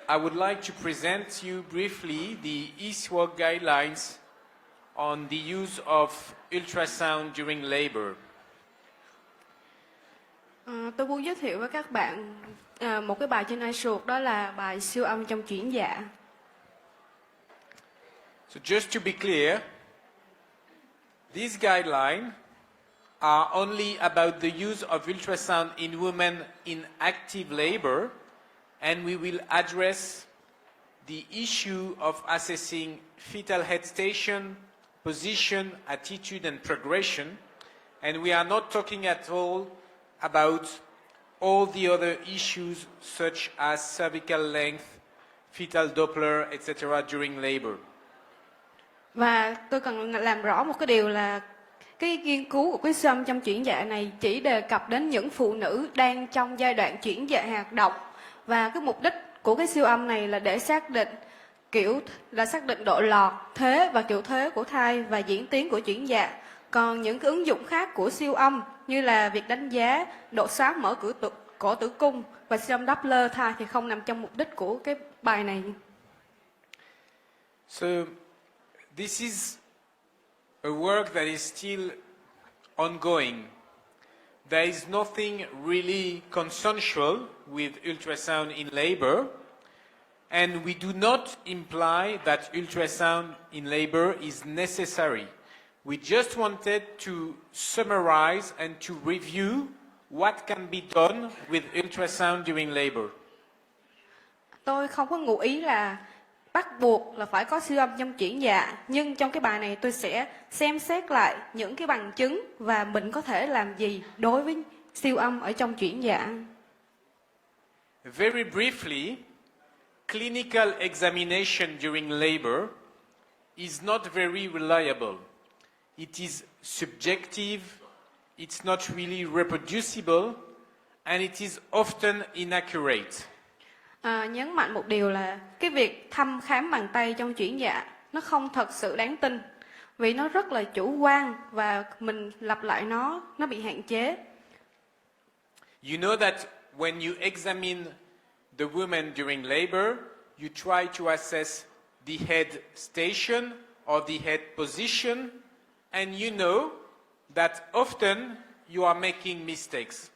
I would like to present you briefly the ESWOG guidelines on the use of ultrasound during labor. Tôi muốn giới thiệu với các bạn một cái bài trên iSWOG, đó là bài siêu âm trong chuyển dạ. So just to be clear, these guidelines are only about the use of ultrasound in women in active labor, and we will address the issue of assessing fetal head station, position, attitude, and progression, and we are not talking at all about all the other issues such as cervical length, fetal Doppler, etc. during labor. Và tôi cần làm rõ một cái điều là cái nghiên cứu của cái siêu âm trong chuyển dạ này chỉ đề cập đến những phụ nữ đang trong giai đoạn chuyển dạ hoạt động, và cái mục đích của cái siêu âm này là để xác định độ lọt, thế và kiểu thế của thai và diễn tiến của chuyển dạ. Còn những cái ứng dụng khác của siêu âm như là việc đánh giá độ sáng mở cổ tử cung và siêu âm Doppler thai thì không nằm trong mục đích của cái bài này. So this is a work that is still ongoing. There is nothing really consensual with ultrasound in labor, and we do not imply that ultrasound in labor is necessary. We just wanted to summarize and to review what can be done with ultrasound during labor. Tôi không có ngụ ý là bắt buộc là phải có siêu âm trong chuyển dạ, nhưng trong cái bài này tôi sẽ xem xét lại những cái bằng chứng và mình có thể làm gì đối với siêu âm ở trong chuyển dạ. Very briefly, clinical examination during labor is not very reliable. It is subjective, it's not really reproducible, and it is often inaccurate. Nhấn mạnh một điều là cái việc thăm khám bằng tay trong chuyển dạ nó không thật sự đáng tin, vì nó rất là chủ quan và mình lặp lại nó bị hạn chế. You know that when you examine the woman during labor, you try to assess the head station or the head position, and you know that often you are making mistakes.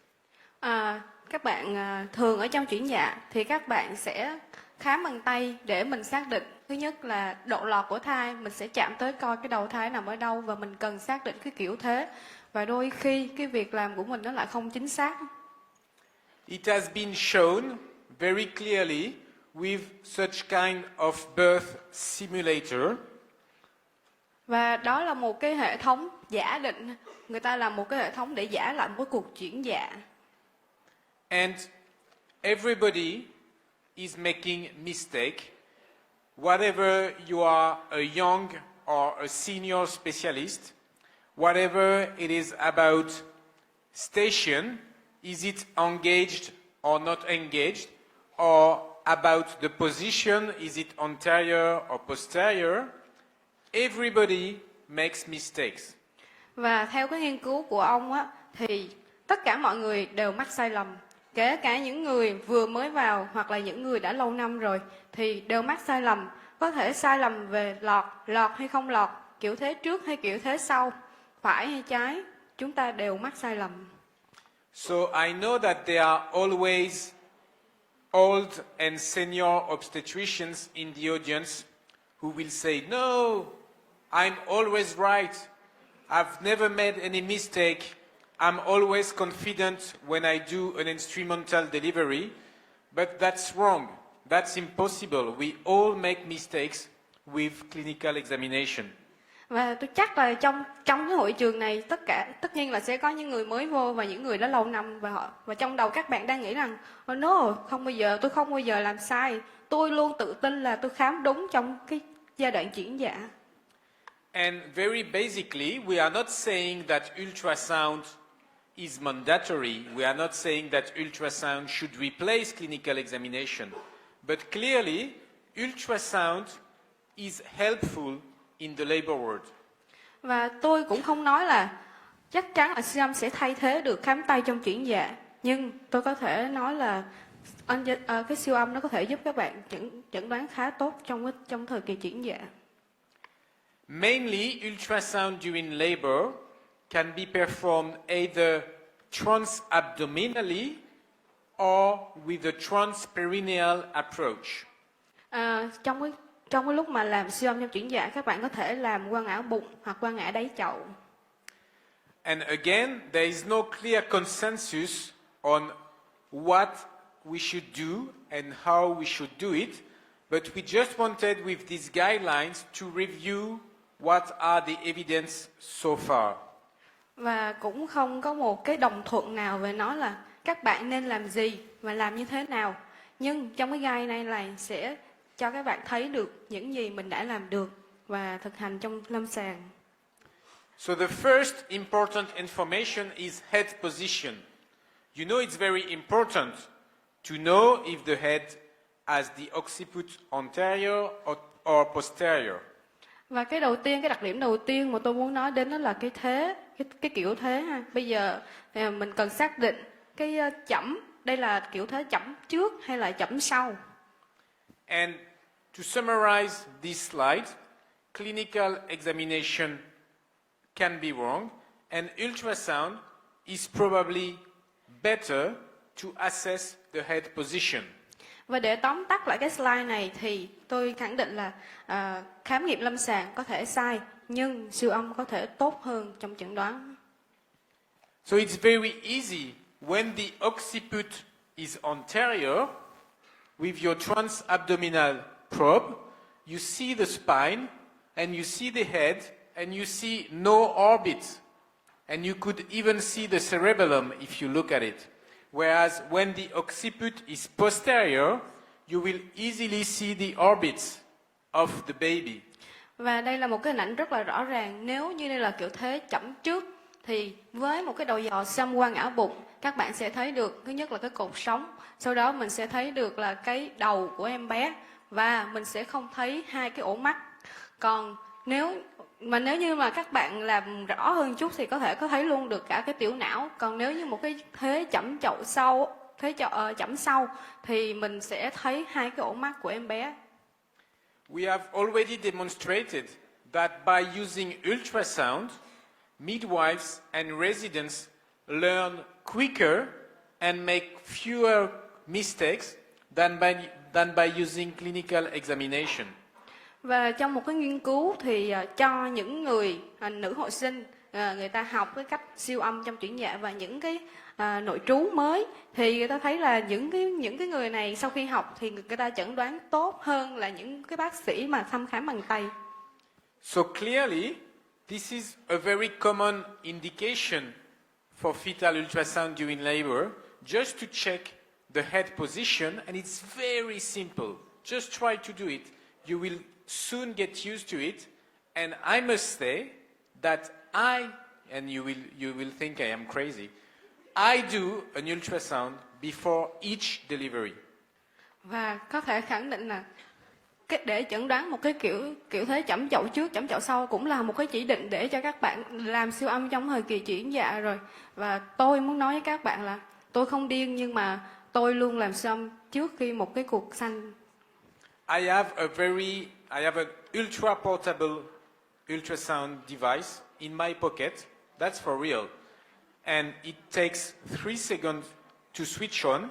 Các bạn thường ở trong chuyển dạ thì các bạn sẽ khám bằng tay để mình xác định, thứ nhất là độ lọt của thai, mình sẽ chạm tới coi cái đầu thai nằm ở đâu và mình cần xác định cái kiểu thế, và đôi khi cái việc làm của mình nó lại không chính xác. It has been shown very clearly with such kind of birth simulator. Và đó là một cái hệ thống giả định, người ta làm một cái hệ thống để giả lại một cái cuộc chuyển dạ. And everybody is making mistake. Whatever you are a young or a senior specialist, whatever it is about station, is it engaged or not engaged, or about the position, is it anterior or posterior, everybody makes mistakes. Và theo cái nghiên cứu của ông á, thì tất cả mọi người đều mắc sai lầm. Kể cả những người vừa mới vào hoặc là những người đã lâu năm rồi thì đều mắc sai lầm. Có thể sai lầm về lọt hay không lọt, kiểu thế trước hay kiểu thế sau, phải hay trái, chúng ta đều mắc sai lầm. So I know that there are always old and senior obstetricians in the audience who will say, no, I'm always right. I've never made any mistake. I'm always confident when I do an instrumental delivery, but that's wrong. That's impossible. We all make mistakes with clinical examination. Và tôi chắc là trong cái hội trường này tất nhiên là sẽ có những người mới vô và những người đã lâu năm, và trong đầu các bạn đang nghĩ rằng no, tôi không bao giờ làm sai. Tôi luôn tự tin là tôi khám đúng trong cái giai đoạn chuyển dạ. And very basically, we are not saying that ultrasound is mandatory. We are not saying that ultrasound should replace clinical examination. But clearly, ultrasound is helpful in the labor ward. Và tôi cũng không nói là chắc chắn là siêu âm sẽ thay thế được khám tay trong chuyển dạ, nhưng tôi có thể nói là Cái siêu âm nó có thể giúp các bạn chẩn đoán khá tốt trong thời kỳ chuyển dạ. Mainly, ultrasound during labor can be performed either transabdominally or with a transperineal approach. Trong cái lúc mà làm siêu âm trong chuyển dạ, các bạn có thể làm qua ngã bụng hoặc qua ngã đáy chậu. And again, there is no clear consensus on what we should do and how we should do it, but we just wanted with these guidelines to review what are the evidence so far. Và cũng không có một cái đồng thuận nào về nó là các bạn nên làm gì và làm như thế nào. Nhưng trong cái guide này là sẽ cho các bạn thấy được những gì mình đã làm được và thực hành trong lâm sàng. So the first important information is head position. You know it's very important to know if the head has the occiput anterior or posterior. Và cái đặc điểm đầu tiên mà tôi muốn nói đến đó là cái thế, cái kiểu thế ha. Bây giờ mình cần xác định cái chẩm, đây là kiểu thế chẩm trước hay là chẩm sau. And to summarize this slide, clinical examination can be wrong, and ultrasound is probably better to assess the head position. Và để tóm tắt lại cái slide này thì tôi khẳng định là khám nghiệm lâm sàng có thể sai, nhưng siêu âm có thể tốt hơn trong chẩn đoán. So it's very easy when the occiput is anterior with your transabdominal probe, you see the spine and you see the head and you see no orbit, and you could even see the cerebellum if you look at it. Whereas when the occiput is posterior, you will easily see the orbits of the baby. Và đây là một cái hình ảnh rất là rõ ràng. Nếu như đây là kiểu thế chẩm trước thì với một cái đầu dò xăm qua ngã bụng, các bạn sẽ thấy được thứ nhất là cái cột sống, sau đó mình sẽ thấy được là cái đầu của em bé và mình sẽ không thấy hai cái ổ mắt. Còn nếu như mà các bạn làm rõ hơn chút thì có thể có thấy luôn được cả cái tiểu não. Còn nếu như một cái thế chẩm chẩm sau thì mình sẽ thấy hai cái ổ mắt của em bé. We have already demonstrated that by using ultrasound, midwives and residents learn quicker and make fewer mistakes than by using clinical examination. Và trong một cái nghiên cứu thì cho những người nữ hội sinh, người ta học cái cách siêu âm trong chuyển dạ và những cái nội trú mới, thì người ta thấy là những cái người này sau khi học thì người ta chẩn đoán tốt hơn là những cái bác sĩ mà thăm khám bằng tay. So clearly, this is a very common indication for fetal ultrasound during labor, just to check the head position, and it's very simple. Just try to do it. You will soon get used to it, and I must say that and you will think I am crazy, I do an ultrasound before each delivery. Và có thể khẳng định là để chẩn đoán một cái kiểu thế chẩm chậu trước, chẩm chậu sau cũng là một cái chỉ định để cho các bạn làm siêu âm trong thời kỳ chuyển dạ rồi. Và tôi muốn nói với các bạn là tôi không điên, nhưng mà tôi luôn làm siêu âm trước khi một cái cuộc sanh. I have an ultra portable ultrasound device in my pocket. That's for real. And it takes 3 seconds to switch on.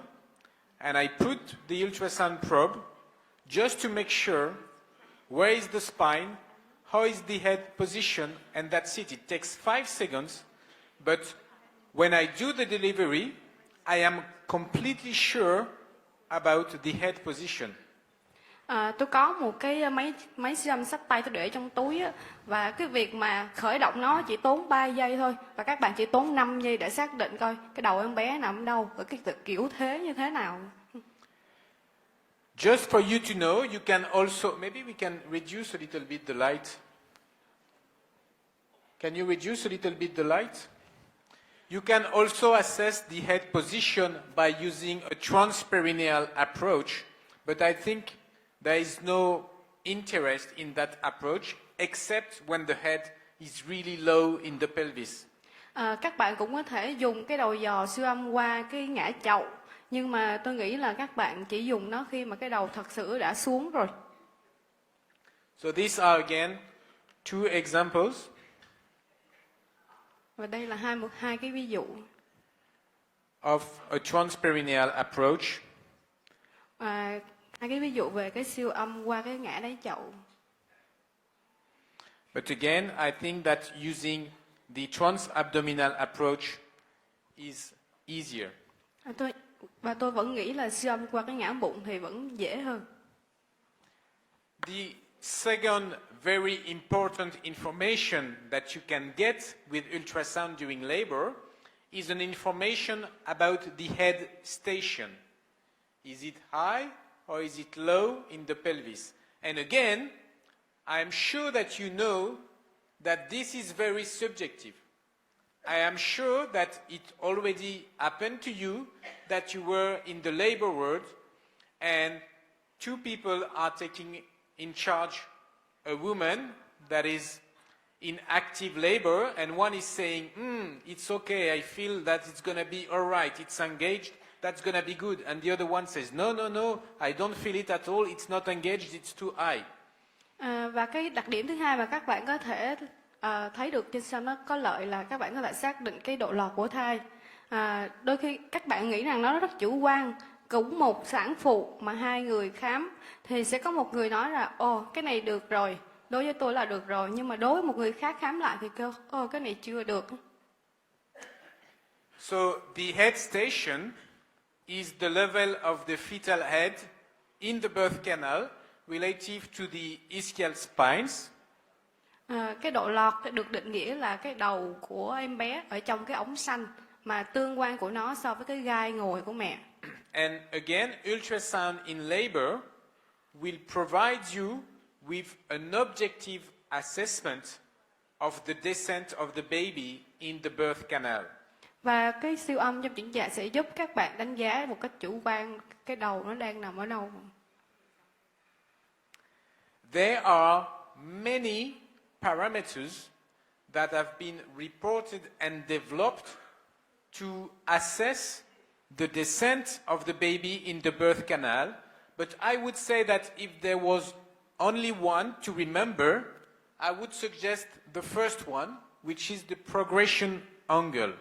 And I put the ultrasound probe just to make sure where is the spine, how is the head position, and that's it. It takes 5 seconds. But when I do the delivery, I am completely sure about the head position. Tôi có một cái máy siêu âm xách tay tôi để trong túi á, và cái việc mà khởi động nó chỉ tốn 3 giây thôi, và các bạn chỉ tốn 5 giây để xác định coi cái đầu em bé nằm đâu và cái kiểu thế như thế nào. Just for you to know, you can also, maybe we can reduce a little bit the light. Can you reduce a little bit the light? You can also assess the head position by using a transperineal approach, but I think there is no interest in that approach except when the head is really low in the pelvis. Các bạn cũng có thể dùng cái đầu dò siêu âm qua cái ngã chậu, Nhưng mà tôi nghĩ là các bạn chỉ dùng nó khi mà cái đầu thật sự đã xuống rồi. So these are again two examples Và đây là hai cái ví dụ. of a transperineal approach. Hai cái ví dụ về cái siêu âm qua cái ngã đáy chậu. But again, I think that using the transabdominal approach is easier. Tôi vẫn nghĩ là siêu âm qua cái ngã bụng thì vẫn dễ hơn. The second very important information that you can get with ultrasound during labor is an information about the head station. Is it high or is it low in the pelvis? And again, I am sure that you know that this is very subjective. I am sure that it already happened to you that you were in the labor ward and two people are taking in charge a woman that is in active labor, and one is saying, it's okay, I feel that it's going to be all right, it's engaged, that's going to be good. And the other one says, no, I don't feel it at all, it's not engaged, it's too high. Và cái đặc điểm thứ hai mà các bạn có thể thấy được trên siêu âm nó có lợi là các bạn có thể xác định cái độ lọt của thai. Đôi khi các bạn nghĩ rằng nó rất chủ quan, cũng một sản phụ mà hai người khám thì sẽ có một người nói là cái này được rồi, đối với tôi là được rồi, nhưng mà đối với một người khác khám lại thì kêu cái này chưa được. So the head station is the level of the fetal head in the birth canal relative to the ischial spines. Cái độ lọt được định nghĩa là cái đầu của em bé ở trong cái ống xanh mà tương quan của nó so với cái gai ngồi của mẹ. And again, ultrasound in labor will provide you with an objective assessment of the descent of the baby in the birth canal. Và cái siêu âm trong chuyển dạ sẽ giúp các bạn đánh giá một cách chủ quan cái đầu nó đang nằm ở đâu. There are many parameters that have been reported and developed to assess the descent of the baby in the birth canal, but I would say that if there was only one to remember, I would suggest the first one, which is the progression angle.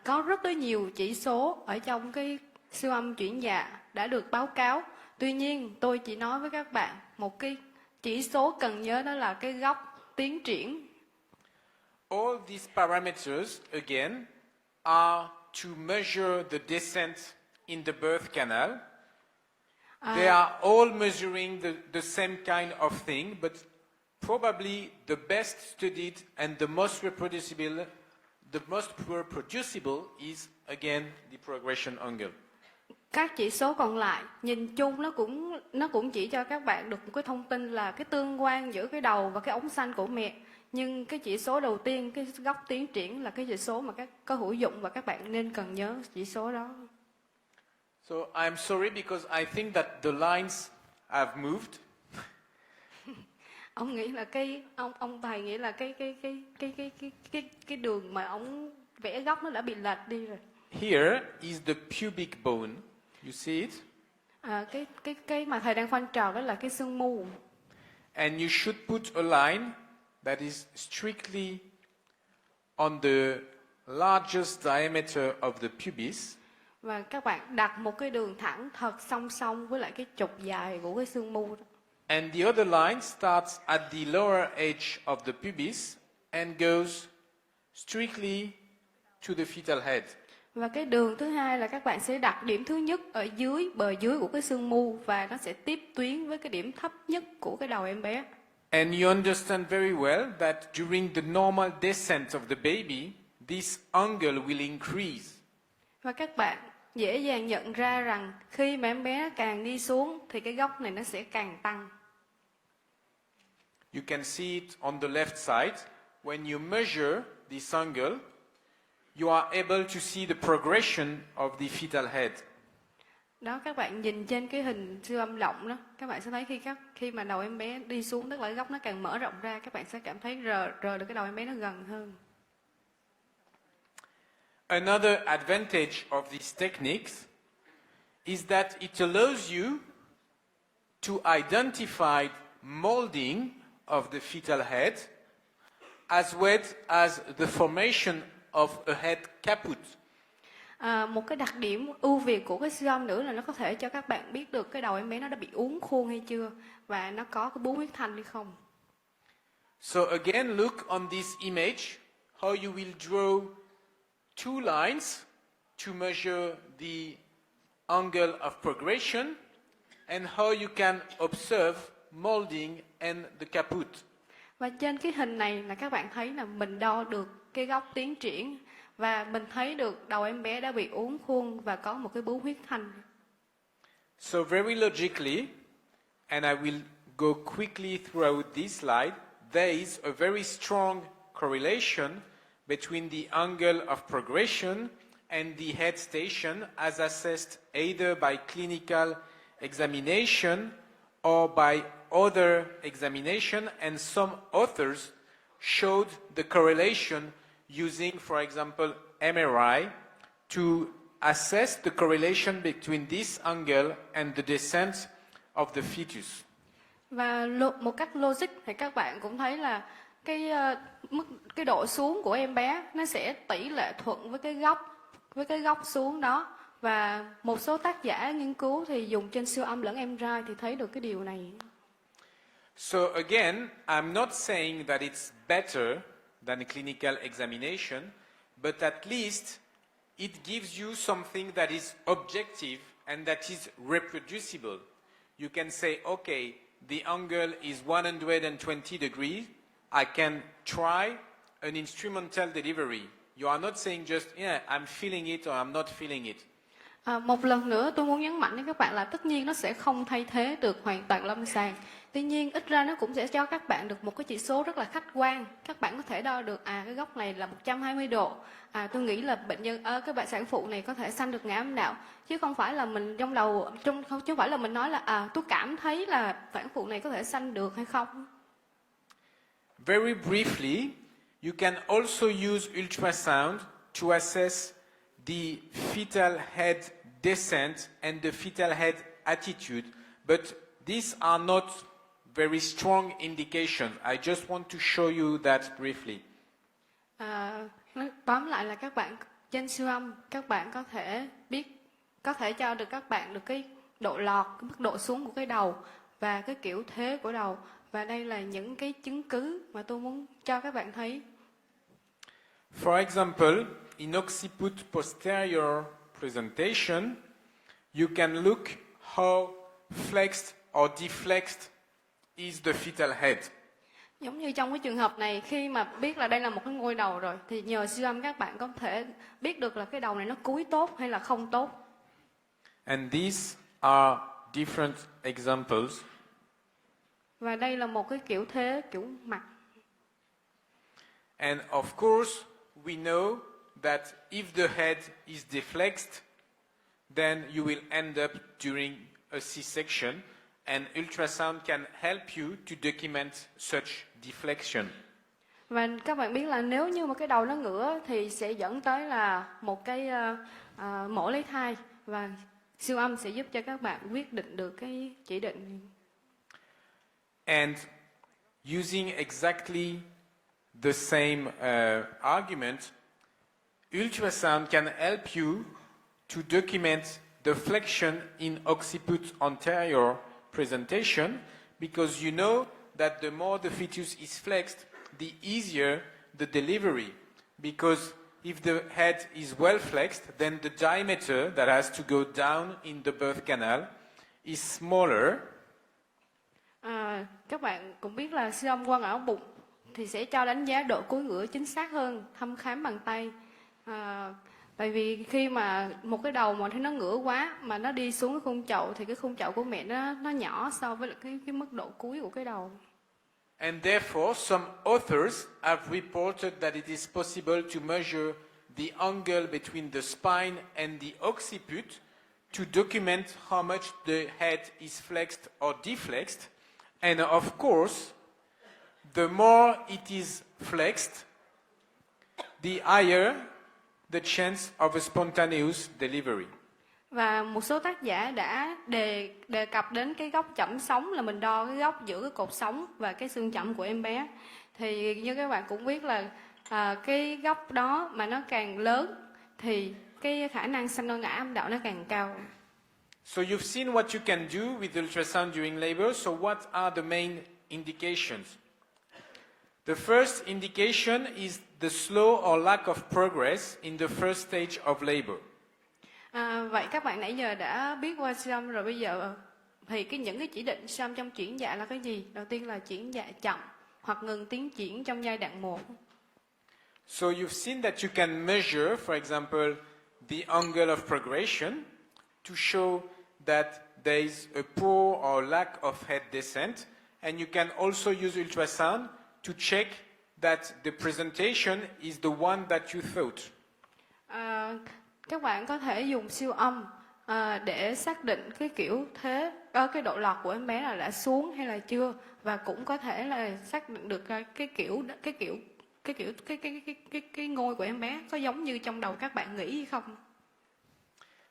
Có rất là nhiều chỉ số ở trong cái siêu âm chuyển dạ đã được báo cáo. Tuy nhiên, tôi chỉ nói với các bạn một cái chỉ số cần nhớ, đó là cái góc tiến triển. All these parameters, again, are to measure the descent in the birth canal. They are all measuring the same kind of thing, but probably the best studied and the most reproducible is, again, the progression angle. Các chỉ số còn lại nhìn chung nó cũng chỉ cho các bạn được một cái thông tin là cái tương quan giữa cái đầu và cái ống xanh của mẹ. Nhưng cái chỉ số đầu tiên, cái góc tiến triển là cái chỉ số mà có hữu dụng và các bạn nên cần nhớ chỉ số đó. So I'm sorry because I think that the lines have moved. Ông nghĩ là ông thầy nghĩ là cái đường mà ông vẽ góc nó đã bị lệch đi rồi. Here is the pubic bone. You see it? Cái mà thầy đang khoanh tròn đó là cái xương mu. And you should put a line that is strictly on the largest diameter of the pubis. Và các bạn đặt một cái đường thẳng thật song song với lại cái trục dài của cái xương mu đó. And the other line starts at the lower edge of the pubis and goes strictly to the fetal head. Và cái đường thứ hai là các bạn sẽ đặt điểm thứ nhất ở dưới, bờ dưới của cái xương mu, và nó sẽ tiếp tuyến với cái điểm thấp nhất của cái đầu em bé. And you understand very well that during the normal descent of the baby, this angle will increase. Và các bạn dễ dàng nhận ra rằng khi mà em bé càng đi xuống thì cái góc này nó sẽ càng tăng. You can see it on the left side. When you measure this angle, you are able to see the progression of the fetal head. Đó, các bạn nhìn trên cái hình siêu âm lộng đó, các bạn sẽ thấy khi mà đầu em bé đi xuống, tức là cái góc nó càng mở rộng ra, các bạn sẽ cảm thấy rờ được cái đầu em bé nó gần hơn. Another advantage of these techniques is that it allows you to identify molding of the fetal head as well as the formation of a head caput. Một cái đặc điểm ưu việt của cái siêu âm nữ là nó có thể cho các bạn biết được cái đầu em bé nó đã bị uốn khuôn hay chưa và nó có cái bú huyết thanh hay không. So again, look on this image, how you will draw two lines to measure the angle of progression and how you can observe molding and the caput. Và trên cái hình này là các bạn thấy là mình đo được cái góc tiến triển và mình thấy được đầu em bé đã bị uốn khuôn và có một cái bú huyết thanh. So very logically, and I will go quickly throughout this slide, there is a very strong correlation between the angle of progression and the head station as assessed either by clinical examination or by other examination, and some authors showed the correlation using, for example, MRI to assess the correlation between this angle and the descent of the fetus. Và một cách logic thì các bạn cũng thấy là cái độ xuống của em bé nó sẽ tỷ lệ thuận với cái góc xuống đó, và một số tác giả nghiên cứu thì dùng trên siêu âm lẫn MRI thì thấy được cái điều này. So again, I'm not saying that it's better than clinical examination, but at least it gives you something that is objective and that is reproducible. You can say, okay, the angle is 120 degrees. I can try an instrumental delivery. You are not saying just, yeah, I'm feeling it or I'm not feeling it. Một lần nữa tôi muốn nhấn mạnh với các bạn là tất nhiên nó sẽ không thay thế được hoàn toàn lâm sàng. Tuy nhiên ít ra nó cũng sẽ cho các bạn được một cái chỉ số rất là khách quan. Các bạn có thể đo được cái góc này là 120 độ. Tôi nghĩ là bệnh nhân cái bạn sản phụ này có thể sanh được ngã âm đạo, chứ không phải là mình chứ phải là mình nói là tôi cảm thấy là sản phụ này có thể sanh được hay không. Very briefly, you can also use ultrasound to assess the fetal head descent and the fetal head attitude, but these are not very strong indications. I just want to show you that briefly. Tóm lại là các bạn trên siêu âm các bạn có thể cho được các bạn được cái độ lọt, cái mức độ xuống của cái đầu và cái kiểu thế của đầu, và đây là những cái chứng cứ mà tôi muốn cho các bạn thấy. For example, in occiput posterior presentation, you can look how flexed or deflexed is the fetal head. Giống như trong cái trường hợp này, khi mà biết là đây là một cái ngôi đầu rồi thì nhờ siêu âm các bạn có thể biết được là cái đầu này nó cúi tốt hay là không tốt. And these are different examples. Và đây là một cái kiểu thế, kiểu mặt. And of course, we know that if the head is deflexed, then you will end up during a C-section, and ultrasound can help you to document such deflection. Và các bạn biết là nếu như một cái đầu nó ngửa thì sẽ dẫn tới là một cái mổ lấy thai, và siêu âm sẽ giúp cho các bạn quyết định được cái chỉ định. And using exactly the same argument, ultrasound can help you to document the flexion in occiput anterior presentation, because you know that the more the fetus is flexed, the easier the delivery. Because if the head is well flexed, then the diameter that has to go down in the birth canal is smaller. Các bạn cũng biết là siêu âm quang ảo bụng thì sẽ cho đánh giá độ cúi ngửa chính xác hơn thăm khám bằng tay. Tại vì khi mà một cái đầu mà thấy nó ngửa quá mà nó đi xuống cái khung chậu thì cái khung chậu của mẹ nó nhỏ so với cái mức độ cúi của cái đầu. And therefore, some authors have reported that it is possible to measure the angle between the spine and the occiput to document how much the head is flexed or deflexed. And of course, the more it is flexed, the higher the chance of a spontaneous delivery. Và một số tác giả đã đề cập đến cái góc chẩm sống, là mình đo cái góc giữa cái cột sống và cái xương chẩm của em bé. Thì như các bạn cũng biết là cái góc đó mà nó càng lớn thì cái khả năng sanh non ngã âm đạo nó càng cao. So you've seen what you can do with ultrasound during labor. So what are the main indications? The first indication is the slow or lack of progress in the first stage of labor. Vậy các bạn nãy giờ đã biết qua siêu âm rồi, bây giờ thì những cái chỉ định siêu âm trong chuyển dạ là cái gì? Đầu tiên là chuyển dạ chậm hoặc ngừng tiến triển trong giai đoạn 1. So you've seen that you can measure, for example, the angle of progression to show that there is a poor or lack of head descent, and you can also use ultrasound to check that the presentation is the one that you thought. Các bạn có thể dùng siêu âm để xác định cái kiểu thế, cái độ lọt của em bé là đã xuống hay là chưa, và cũng có thể là xác định được cái ngôi của em bé có giống như trong đầu các bạn nghĩ hay không.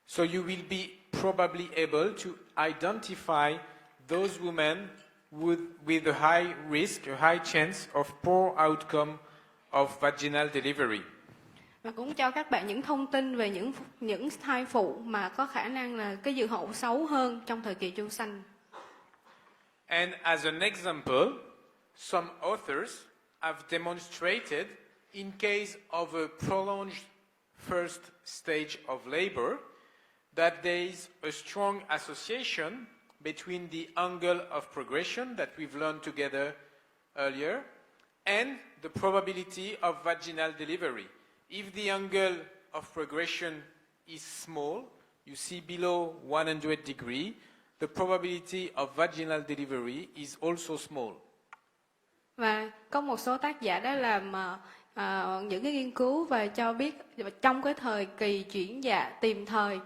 So you will be probably able to identify those women with a high risk, a high chance of poor outcome of vaginal delivery. Và cũng cho các bạn những thông tin về những thai phụ mà có khả năng là cái dự hậu xấu hơn trong thời kỳ chu sanh. And as an example, some authors have demonstrated in case of a prolonged first stage of labor that there is a strong association between the angle of progression that we've learned together earlier and the probability of vaginal delivery. If the angle of progression is small, you see below 100 degrees, the probability of vaginal delivery is also small. Và có một số tác giả đã làm những cái nghiên cứu và cho biết trong cái thời kỳ chuyển dạ tìm thời,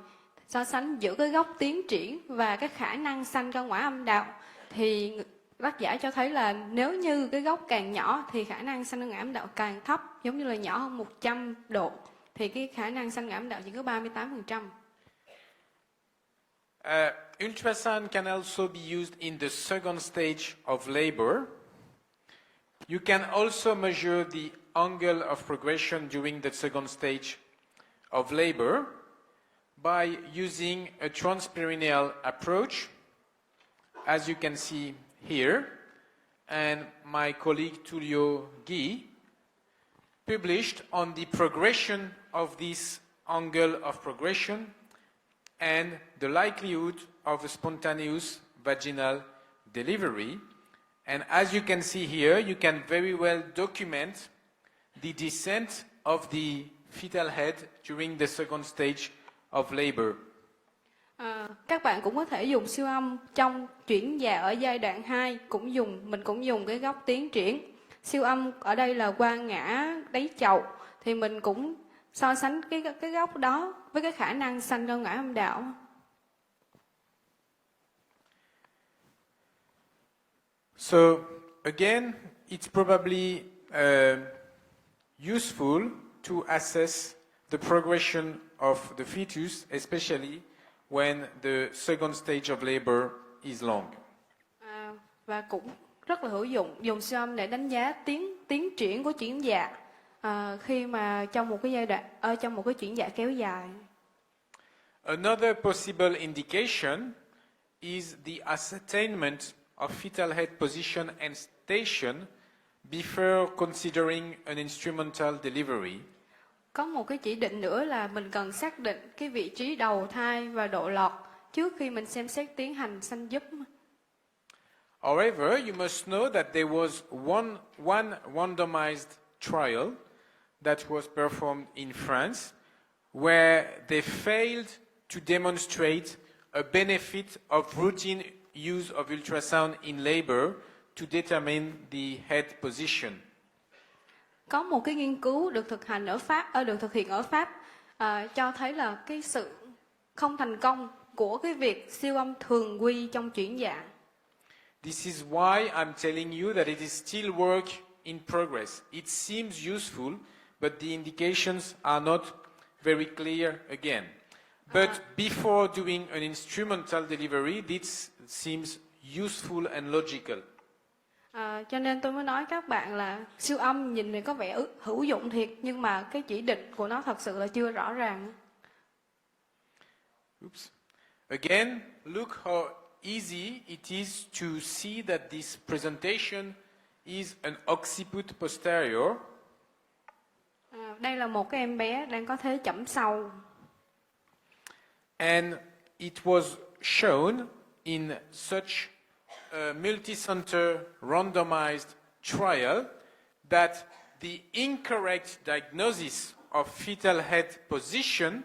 so sánh giữa cái góc tiến triển và cái khả năng sanh ra ngoại âm đạo, thì tác giả cho thấy là nếu như cái góc càng nhỏ thì khả năng sanh ra ngoại âm đạo càng thấp, giống như là nhỏ hơn 100 độ thì cái khả năng sanh ngoại âm đạo chỉ có 38%. Ultrasound can also be used in the second stage of labor. You can also measure the angle of progression during the second stage of labor by using a transperineal approach, as you can see here, and my colleague Tullio Ghi published on the progression of this angle of progression and the likelihood of a spontaneous vaginal delivery. And as you can see here, you can very well document the descent of the fetal head during the second stage of labor. Các bạn cũng có thể dùng siêu âm trong chuyển dạ ở giai đoạn 2, mình cũng dùng cái góc tiến triển. Siêu âm ở đây là qua ngã đáy chậu, thì mình cũng so sánh cái góc đó với cái khả năng sanh ra ngã âm đạo. So again, it's probably useful to assess the progression of the fetus, especially when the second stage of labor is long. Và cũng rất là hữu dụng, dùng siêu âm để đánh giá tiến triển của chuyển dạ khi mà trong một cái giai đoạn trong một cái chuyển dạ kéo dài. Another possible indication is the ascertainment of fetal head position and station before considering an instrumental delivery. Có một cái chỉ định nữa là mình cần xác định cái vị trí đầu thai và độ lọt trước khi mình xem xét tiến hành sanh giúp. However, you must know that there was one randomized trial that was performed in France where they failed to demonstrate a benefit of routine use of ultrasound in labor to determine the head position. Có một cái nghiên cứu được thực hiện ở Pháp cho thấy là cái sự không thành công của cái việc siêu âm thường quy trong chuyển dạ. This is why I'm telling you that it is still work in progress. It seems useful, but the indications are not very clear again. But before doing an instrumental delivery, this seems useful and logical. Cho nên tôi mới nói các bạn là siêu âm nhìn thì có vẻ hữu dụng thiệt, nhưng mà cái chỉ định của nó thật sự là chưa rõ ràng. Oops. Again, look how easy it is to see that this presentation is an occiput posterior. Đây là một cái em bé đang có thế chẩm sau. And it was shown in such a multi-center randomized trial that the incorrect diagnosis of fetal head position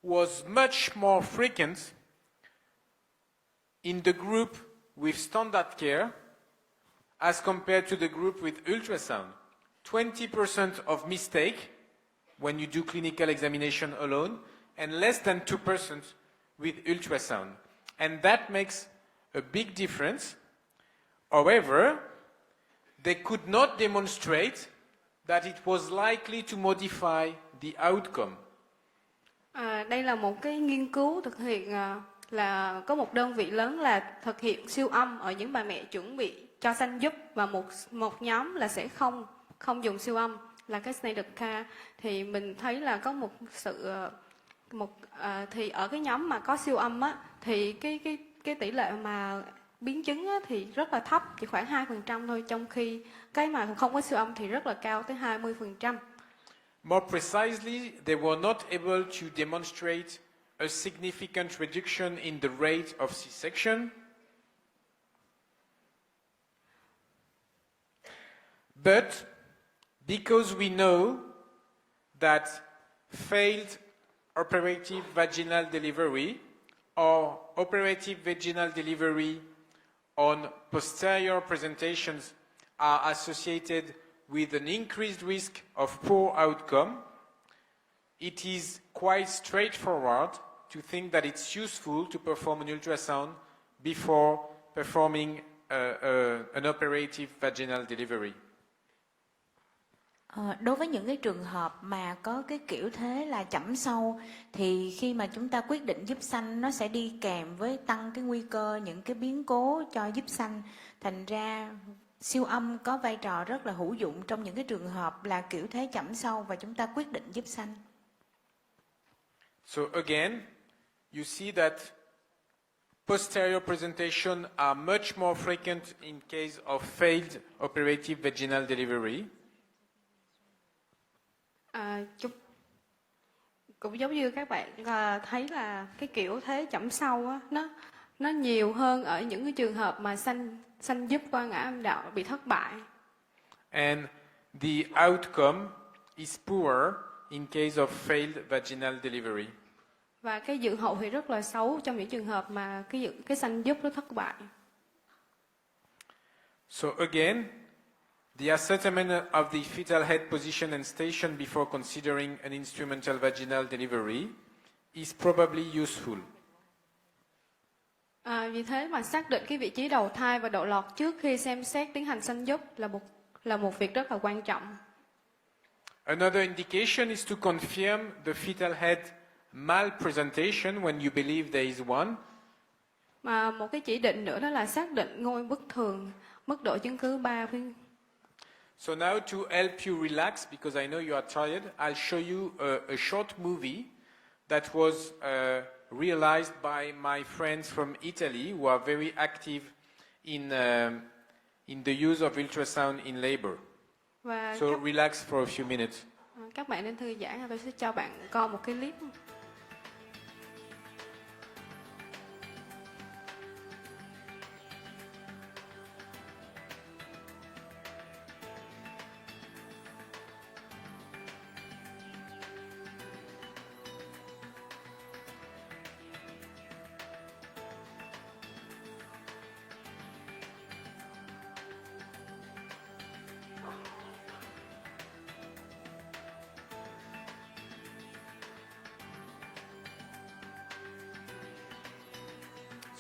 was much more frequent in the group with standard care as compared to the group with ultrasound. 20% of mistake when you do clinical examination alone, and less than 2% with ultrasound. And that makes a big difference. However, they could not demonstrate that it was likely to modify the outcome. Đây là một cái nghiên cứu thực hiện là có một đơn vị lớn là thực hiện siêu âm ở những bà mẹ chuẩn bị cho sanh giúp, và một nhóm là sẽ không dùng siêu âm là cái standard care. Thì mình thấy là có một sự thì ở cái nhóm mà có siêu âm á, thì cái tỷ lệ mà biến chứng á, thì rất là thấp, chỉ khoảng 2% thôi, trong khi cái mà không có siêu âm thì rất là cao tới 20%. More precisely, they were not able to demonstrate a significant reduction in the rate of C-section. But because we know that failed operative vaginal delivery or operative vaginal delivery on posterior presentations are associated with an increased risk of poor outcome, it is quite straightforward to think that it's useful to perform an ultrasound before performing an operative vaginal delivery. Đối với những cái trường hợp mà có cái kiểu thế là chẩm sâu, thì khi mà chúng ta quyết định giúp sanh, nó sẽ đi kèm với tăng cái nguy cơ những cái biến cố cho giúp sanh. Thành ra siêu âm có vai trò rất là hữu dụng trong những cái trường hợp là kiểu thế chẩm sâu và chúng ta quyết định giúp sanh. So again, you see that posterior presentation are much more frequent in case of failed operative vaginal delivery. Cũng giống như các bạn thấy là cái kiểu thế chẩm sâu á, nó nhiều hơn ở những cái trường hợp mà sanh giúp qua ngã âm đạo bị thất bại. And the outcome is poor in case of failed vaginal delivery. Và cái dự hậu thì rất là xấu trong những trường hợp mà cái sanh giúp nó thất bại. So again, the ascertainment of the fetal head position and station before considering an instrumental vaginal delivery is probably useful. Vì thế mà xác định cái vị trí đầu thai và độ lọt trước khi xem xét tiến hành sanh giúp là một việc rất là quan trọng. Another indication is to confirm the fetal head malpresentation when you believe there is one. Mà một cái chỉ định nữa đó là xác định ngôi bất thường, mức độ chứng cứ 3. So now to help you relax, because I know you are tired, I'll show you a short movie that was realized by my friends from Italy who are very active in the use of ultrasound in labor. Và So relax for a few minutes. các bạn nên thư giãn, tôi sẽ cho bạn coi một cái clip.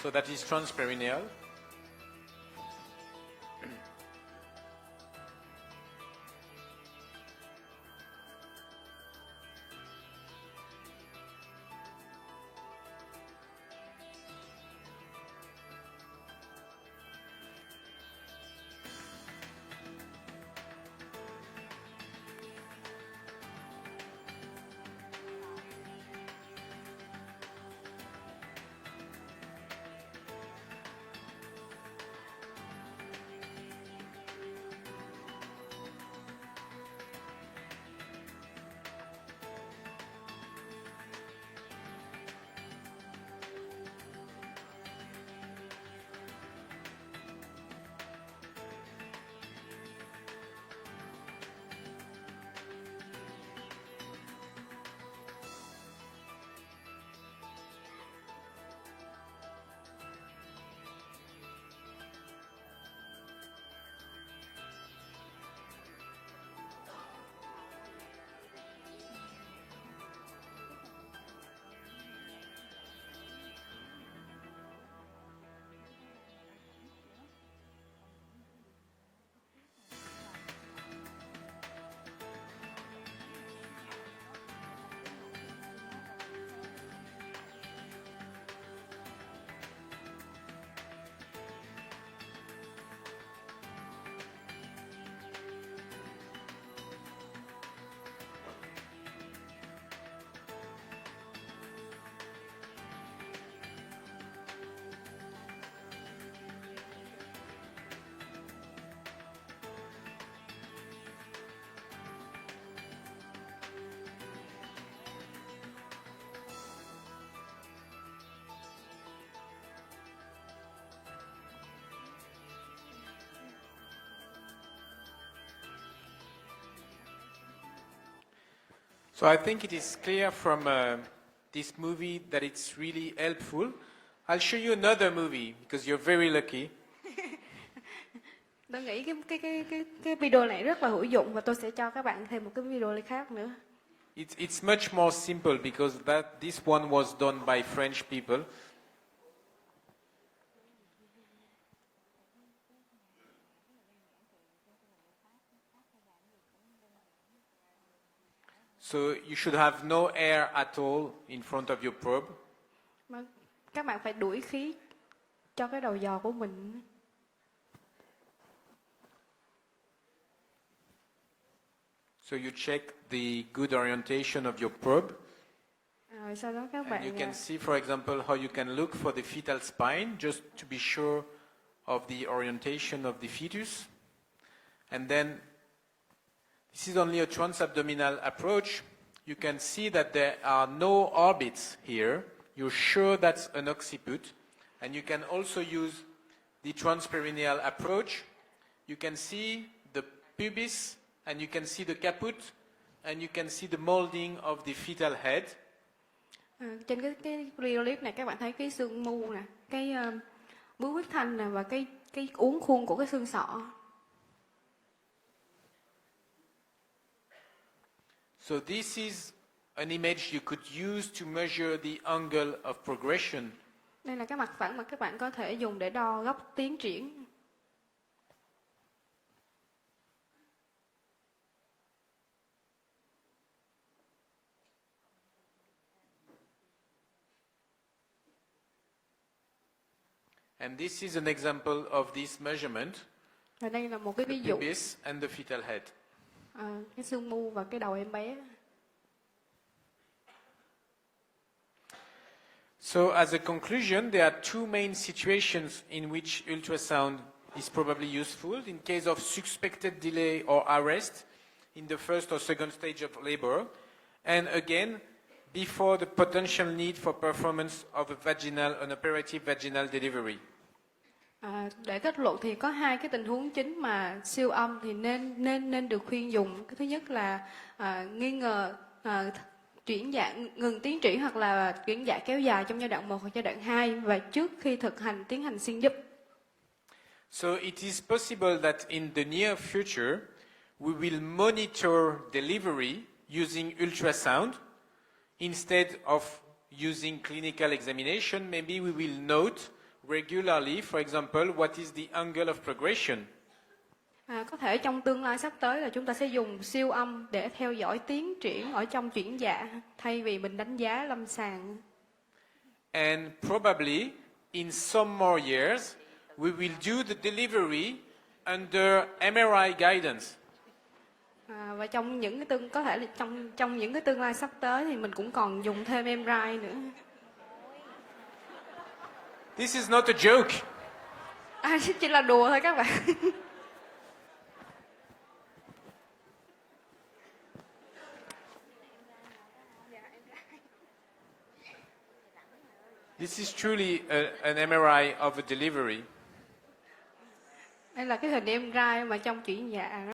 So that is transperineal. So I think it is clear from this movie that it's really helpful. I'll show you another movie because you're very lucky. Tôi nghĩ cái video này rất là hữu dụng và tôi sẽ cho các bạn thêm một cái video khác nữa. It's much more simple because this one was done by French people. So you should have no air at all in front of your probe. Mà các bạn phải đuổi khí cho cái đầu giò của mình. So you check the good orientation of your probe. Rồi sau đó các And you bạn can see, for example, how you can look for the fetal spine just to be sure of the orientation of the fetus. And then, this is only a transabdominal approach. You can see that there are no orbits here. You're sure that's an occiput. And you can also use the transperineal approach. You can see the pubis, and you can see the caput, and you can see the molding of the fetal head. Trên cái video clip này các bạn thấy cái xương mu nè, cái bướu huyết thanh nè và cái uốn khuôn của cái xương sọ. So this is an image you could use to measure the angle of progression. Đây là cái mặt phẳng mà các bạn có thể dùng để đo góc tiến triển. And this is an example of this measurement, Và đây là một cái the ví dụ pubis and the fetal head. cái xương mu và cái đầu em bé. So as a conclusion, there are two main situations in which ultrasound is probably useful. In case of suspected delay or arrest in the first or second stage of labor, and again, before the potential need for performance of an operative vaginal delivery. Để kết luận thì có hai cái tình huống chính mà siêu âm thì nên được khuyên dùng. Cái thứ nhất là nghi ngờ chuyển dạ ngừng tiến triển hoặc là chuyển dạ kéo dài trong giai đoạn 1 hoặc giai đoạn 2 và trước khi tiến hành xuyên giúp. So it is possible that in the near future we will monitor delivery using ultrasound instead of using clinical examination. Maybe we will note regularly, for example, what is the angle of progression. Có thể trong tương lai sắp tới là chúng ta sẽ dùng siêu âm để theo dõi tiến triển ở trong chuyển dạ thay vì mình đánh giá lâm sàng. And probably in some more years we will do the delivery under MRI guidance. Và trong những cái có thể là trong những cái tương lai sắp tới thì mình cũng còn dùng thêm MRI nữa. This is not a joke. Chỉ là đùa thôi các bạn. This is truly an MRI of a delivery. Đây là cái hình MRI mà trong chuyển dạ.